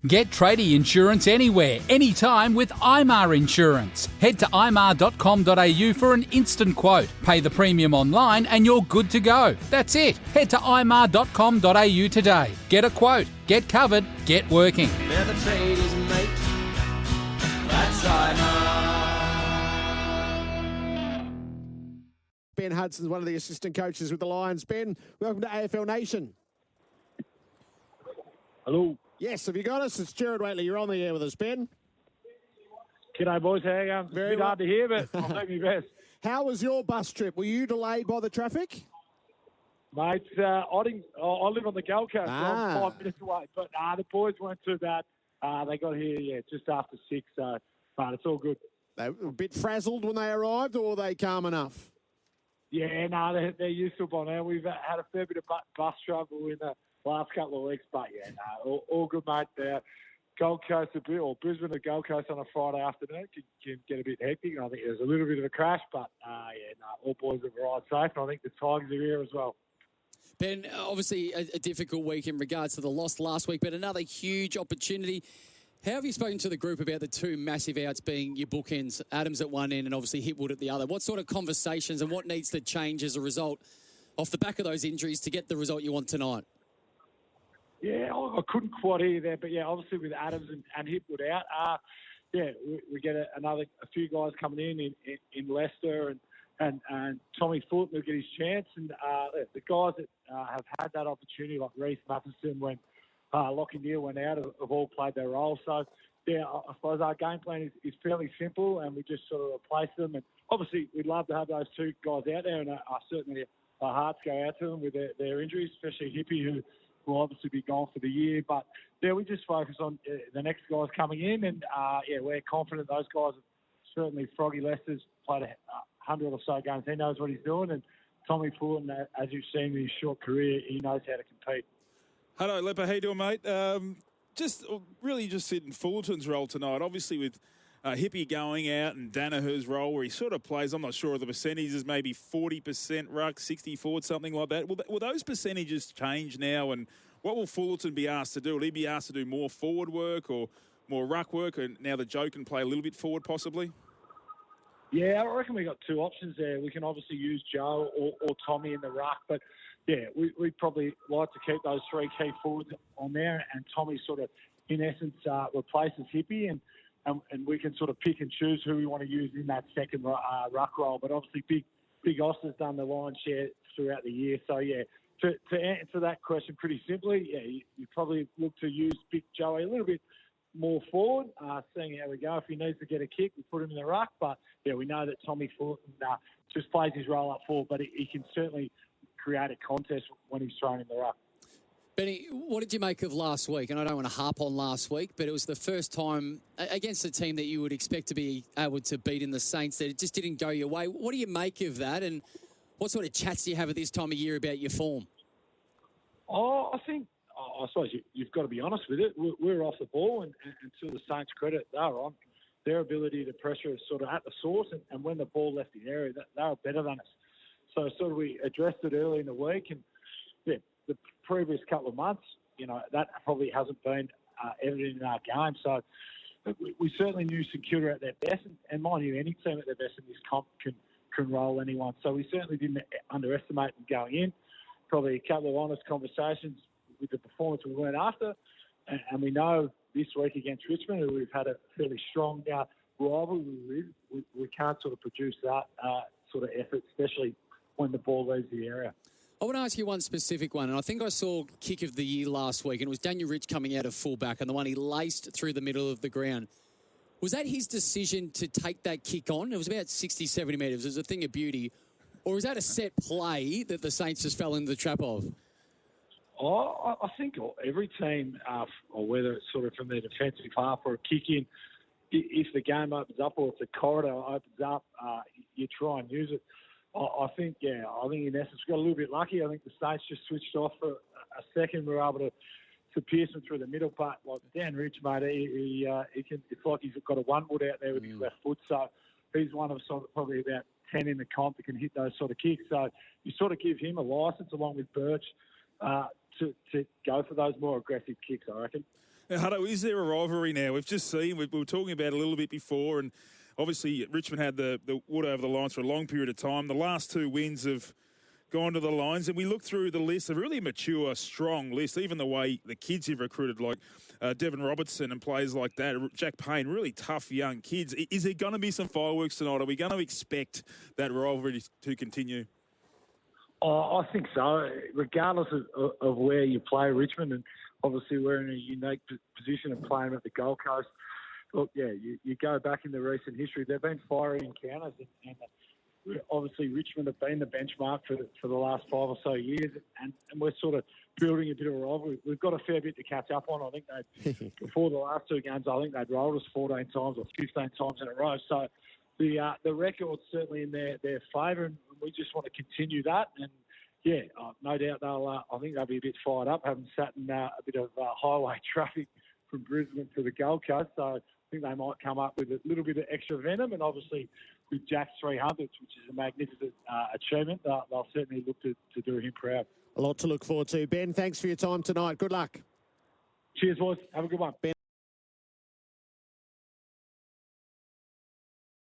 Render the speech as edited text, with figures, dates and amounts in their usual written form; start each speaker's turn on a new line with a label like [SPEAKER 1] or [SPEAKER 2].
[SPEAKER 1] Get tradie insurance anywhere, anytime with IMAR Insurance. Head to imar.com.au for an instant quote. Pay the premium online and you're good to go. That's it. Head to imar.com.au today. Get a quote, get covered, get working.
[SPEAKER 2] They're the tradies, mate. That's IMAR.
[SPEAKER 3] Ben Hudson's one of the assistant coaches with the Lions. Ben, welcome to AFL Nation.
[SPEAKER 4] Hello.
[SPEAKER 3] Yes, have you got us? It's Jared Waitley. You're on the air with us, Ben.
[SPEAKER 4] G'day, boys. How are you going? It's a bit hard to hear, but I'll do my best.
[SPEAKER 3] How was your bus trip? Were you delayed by the traffic?
[SPEAKER 4] Mate, I live on the Gold Coast, so I'm 5 minutes away. But the boys weren't too bad. They got here, just after 6, but it's all good.
[SPEAKER 3] They were a bit frazzled when they arrived, or were they calm enough?
[SPEAKER 4] Yeah, no, they're used to it by now. We've had a fair bit of bus trouble in the last couple of weeks, but all good, mate. Gold Coast or Brisbane to Gold Coast on a Friday afternoon can get a bit hectic. I think there's a little bit of a crash, but all boys have arrived safe, and I think the Tigers are here as well.
[SPEAKER 5] Ben, obviously a difficult week in regards to the loss last week, but another huge opportunity. How have you spoken to the group about the two massive outs being your bookends, Adams at one end and obviously Hipwood at the other? What sort of conversations and what needs to change as a result off the back of those injuries to get the result you want tonight?
[SPEAKER 4] Yeah, I couldn't quite hear there, but obviously with Adams and Hipwood out, we get a few guys coming in Leicester and Tommy Fulton will get his chance, and the guys that have had that opportunity, like Reece Matheson when Lockie Neal went out, have all played their role. So I suppose our game plan is fairly simple, and we just sort of replace them. And obviously we'd love to have those two guys out there, and certainly our hearts go out to them with their injuries, especially Hippie, who will obviously be gone for the year. But we just focus on the next guys coming in, and we're confident those guys. Certainly, Froggy Lester's played 100 or so games. He knows what he's doing, and Tommy Fulton, as you've seen in his short career, he knows how to compete.
[SPEAKER 6] Hello, Lepper. How you doing, mate? Just in Fullerton's role tonight. Obviously, with Hippie going out and Danaher's role, where he sort of plays, I'm not sure of the percentages, maybe 40% ruck, 60 forward, something like that. Will those percentages change now? And what will Fullerton be asked to do? Will he be asked to do more forward work or more ruck work? And now that Joe can play a little bit forward, possibly?
[SPEAKER 4] Yeah, I reckon we've got two options there. We can obviously use Joe or Tommy in the ruck, but we'd probably like to keep those three key forwards on there, and Tommy sort of, in essence, replaces Hippie, and we can sort of pick and choose who we want to use in that second ruck role. But obviously, Big Oster's done the lion's share throughout the year. So, to answer that question pretty simply, you probably look to use Big Joey a little bit more forward, seeing how we go. If he needs to get a kick, we put him in the ruck. But, we know that Tommy Fulton just plays his role up forward, but he can certainly create a contest when he's thrown in the ruck.
[SPEAKER 5] Benny, what did you make of last week? And I don't want to harp on last week, but it was the first time against a team that you would expect to be able to beat in the Saints that it just didn't go your way. What do you make of that? And what sort of chats do you have at this time of year about your form?
[SPEAKER 4] I suppose you've got to be honest with it. We're off the ball, and to the Saints' credit, they're on. Their ability to pressure is sort of at the source, and when the ball left the area, they were better than us. So sort of we addressed it early in the week, and the previous couple of months, that probably hasn't been evident in our game. So we certainly knew St Kilda at their best, and mind you, any team at their best in this comp can roll anyone. So we certainly didn't underestimate them going in. Probably a couple of honest conversations with the performance we went after, and we know this week against Richmond, who we've had a fairly strong rivalry with, we can't sort of produce that sort of effort, especially when the ball leaves the area.
[SPEAKER 5] I want to ask you one specific one, and I think I saw kick of the year last week, and it was Daniel Rich coming out of fullback, and the one he laced through the middle of the ground. Was that his decision to take that kick on? It was about 60, 70 metres. It was a thing of beauty. Or is that a set play that the Saints just fell into the trap of?
[SPEAKER 4] I think every team, or whether it's sort of from their defensive half or a kick in, if the game opens up or if the corridor opens up, you try and use it. I think in essence, we got a little bit lucky. I think the Saints just switched off for a second. We were able to pierce him through the middle part. Like Dan Rich, mate, he can. It's like he's got a one wood out there with his left foot. So he's one of probably about 10 in the comp that can hit those sort of kicks. So you sort of give him a licence along with Birch to go for those more aggressive kicks, I reckon.
[SPEAKER 6] Hutto, is there a rivalry now? We've just seen, we were talking about it a little bit before, and obviously Richmond had the wood over the lines for a long period of time. The last 2 wins have gone to the lines, and we look through the list, a really mature, strong list, even the way the kids you've recruited, like Devon Robertson and players like that, Jack Payne, really tough young kids. Is there going to be some fireworks tonight? Are we going to expect that rivalry to continue?
[SPEAKER 4] Oh, I think so, regardless of where you play Richmond, and obviously we're in a unique position of playing at the Gold Coast. Look, yeah, you go back in the recent history, there have been fiery encounters, and obviously Richmond have been the benchmark for the last 5 or so years, and we're sort of building a bit of a rivalry. We've got a fair bit to catch up on. I think before the last 2 games, I think they'd rolled us 14 times or 15 times in a row. So the record's certainly in their favour, and we just want to continue that. And yeah, no doubt I think they'll be a bit fired up, having sat in a bit of highway traffic from Brisbane to the Gold Coast. So I think they might come up with a little bit of extra venom, and obviously with Jack's 300s, which is a magnificent achievement, they'll certainly look to do him proud.
[SPEAKER 3] A lot to look forward to. Ben, thanks for your time tonight. Good luck.
[SPEAKER 4] Cheers, boys. Have a good one. Ben.